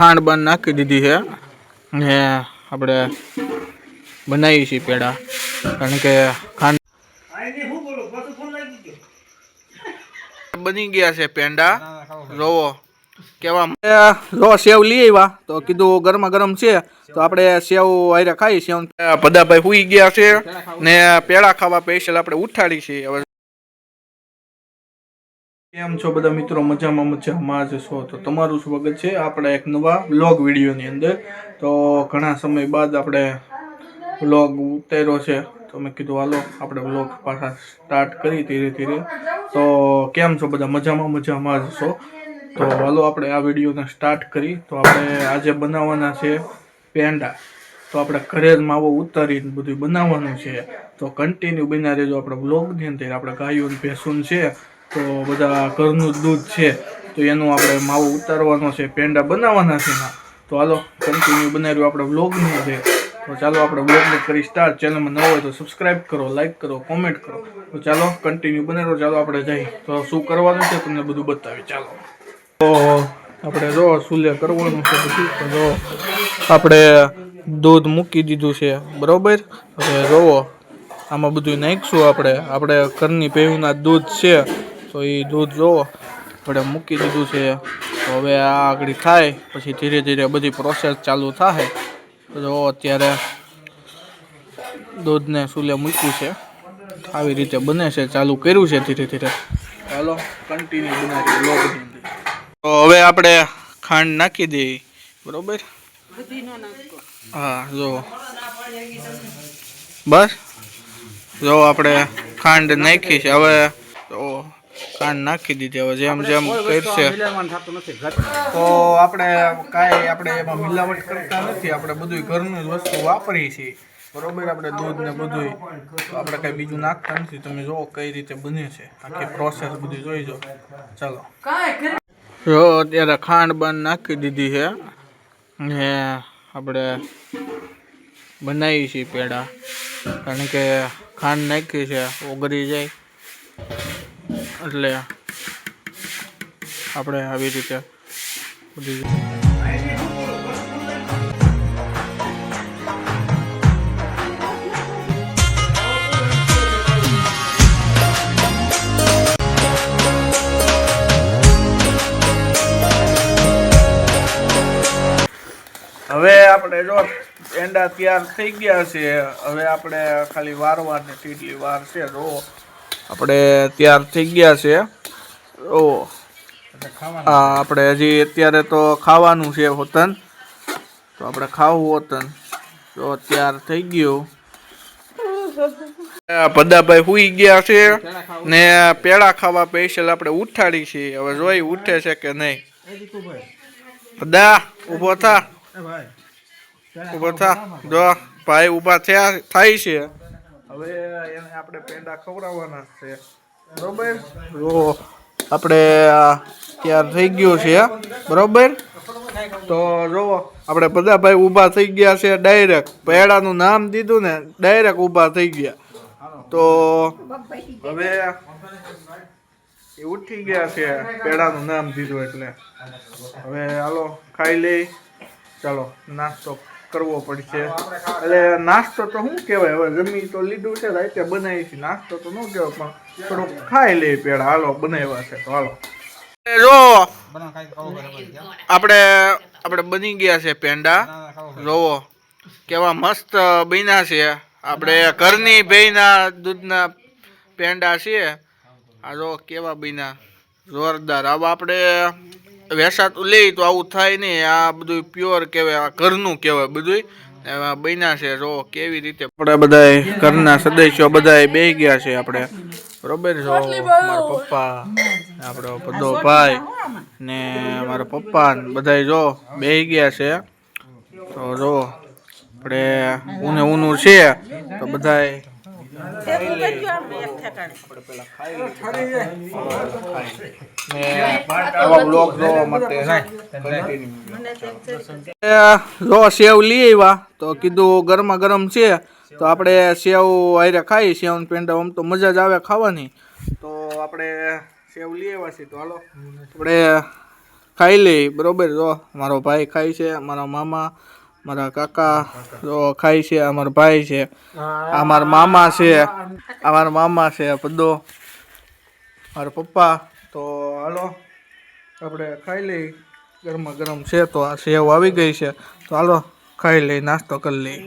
ખાંડ બાંધ નાખી દીધી છે ને આપણે બનાવી છીએ પેડા કારણ કે ખાંડ બની ગયા છે પેંડા જોવો કેવા જો સેવ લઈ આવ્યા તો કીધું ગરમા ગરમ છે તો આપણે સેવ આયરા ખાઈ સેવ પદાભાઈ હુઈ ગયા છે ને પેડા ખાવા સ્પેશિયલ આપણે ઉઠાડી છીએ હવે કેમ છો બધા મિત્રો મજામાં જ છો તો તમારું સ્વાગત છે આપણા એક નવા વ્લોગ વિડીયોની અંદર તો ઘણા સમય બાદ આપણે વ્લોગ ઉતાર્યો છે તો મેં કીધું હાલો આપણે વ્લોગ પાછા સ્ટાર્ટ કરી ધીરે ધીરે તો કેમ છો બધા મજામાં જ છો તો હાલો આપણે આ વિડીયોને સ્ટાર્ટ કરી તો આપણે આજે બનાવવાના છે પેંડા તો આપણે ઘરે જ માવો ઉતારીને બધું બનાવવાનું છે તો કન્ટિન્યુ બન્યા રહેજો આપણે વ્લોગની અંદર આપણે ગાયું ભેંસું છે તો બધા ઘરનું દૂધ છે તો એનું આપણે માવો ઉતારવાનો છે પેંડા બનાવવાના છે તો હાલો કન્ટિન્યુ બનાવ્યું આપણે વ્લોગની અંદર તો ચાલો આપણે વ્લોગને કરી સ્ટાર્ટ ચેનલમાં નવો હોય તો સબસ્ક્રાઈબ કરો લાઈક કરો કોમેન્ટ કરો તો ચાલો કન્ટિન્યુ બનાવ્યો ચાલો આપણે જઈએ તો શું કરવાનું છે તમને બધું બતાવી ચાલો તો આપણે જો સુલે કરવાનું છે બધું તો જો આપણે દૂધ મૂકી દીધું છે બરોબર હવે જોવો આમાં બધું નાખીશું આપણે ઘરની ભેંસના દૂધ છે તો એ દૂધ જોવો આપણે મૂકી દીધું છે તો હવે આ આગળ થાય પછી ધીરે ધીરે બધી પ્રોસેસ ચાલુ થાય તો જો અત્યારે દૂધને સુલે મૂક્યું છે આવી રીતે બને છે ચાલુ કર્યું છે ધીરે ધીરે ચાલો કન્ટિન્યુ બનાવી લોગની અંદર તો હવે આપણે ખાંડ નાખી દઈએ બરોબર હા જો બસ જો આપણે ખાંડ નાખી છે હવે તો ખાંડ નાખી દીધી હવે જેમ જેમ કરશે તો આપણે કાંઈ આપણે એમાં મિલાવટ કરતા નથી આપણે બધું ઘરનું જ વસ્તુ વાપરીએ છીએ બરોબર આપણે દૂધ ને બધું તો આપણે કાંઈ બીજું નાખતા નથી તમે જુઓ કઈ રીતે બને છે આખી પ્રોસેસ બધી જોઈ જો ચાલો જો અત્યારે ખાંડ બાંધ નાખી દીધી છે ને આપણે બનાવી છીએ પેડા કારણ કે ખાંડ નાખી છે ઓગળી જાય એટલે આપણે આવી રીતે બધી હવે આપણે જો પેંડા તૈયાર થઈ ગયા છે હવે આપણે ખાલી વારવાને કેટલી વાર છે જો આપણે તૈયાર થઈ ગયા છે ઓ હા આપણે હજી અત્યારે તો ખાવાનું છે હોતન તો આપણે ખાવું હોતન તો તૈયાર થઈ ગયું પદાભાઈ હુઈ ગયા છે ને પેડા ખાવા સ્પેશિયલ આપણે ઉઠાડી છીએ હવે જોઈ ઉઠે છે કે નહીં પદા ઊભો થા ઉભા થા જો ભાઈ ઉભા થાય છે હવે એને આપણે પેંડા ખવડાવવાના છે બરોબર જો આપણે તૈયાર થઈ ગયું છે બરોબર તો જો આપણે બધા ભાઈ ઊભા થઈ ગયા છે ડાયરેક્ટ પેડાનું નામ દીધું ને ડાયરેક્ટ ઊભા થઈ ગયા તો હવે એ ઉઠી ગયા છે પેડાનું નામ દીધું એટલે હવે હાલો ખાઈ લઈ ચાલો નાસ્તો કરવો પડશે એટલે નાસ્તો તો શું કહેવાય હવે જમી તો લીધું છે રાતે બનાવી છે નાસ્તો તો ન કહેવાય પણ થોડુંક ખાઈ લઈએ પેડા હાલો બનાવ્યા છે તો હાલો જો આપણે બની ગયા છે પેંડા જોવો કેવા મસ્ત બન્યા છે આપણે ઘરની ભેંસના દૂધના પેંડા છે આ જો કેવા બન્યા જોરદાર આવા આપણે વેસાતું લઈ તો આવું થાય નહીં આ બધું પ્યોર કહેવાય ઘરનું કહેવાય બધું એમાં બન્યા છે જો કેવી રીતે આપણે બધા ઘરના સદસ્યો બધા બેસી ગયા છે આપણે બરોબર જો મારા પપ્પા આપણો બધો ભાઈ ને મારા પપ્પા બધા જો બેસી ગયા છે તો જો આપણે ઊનું છે તો બધા જો સેવ લઈ આવ્યા તો કીધું ગરમા ગરમ છે તો આપણે સેવ આયરે ખાઈ સેવ પેંડા આમ તો મજા જ આવે ખાવાની તો આપણે સેવ લઈ આવ્યા છીએ તો હાલો આપણે ખાઈ લઈ બરોબર. જો મારો ભાઈ ખાય છે, મારા મામા, મારા કાકા જો ખાય છે, આ મારો ભાઈ છે, આ મારા મામા છે, આ મારા મામા છે પદો, મારા પપ્પા. તો હાલો આપણે ખાઈ લઈ. ગરમા ગરમ છે તો આ સેવ આવી ગઈ છે તો હાલો ખાઈ લઈ, નાસ્તો કરી લઈ.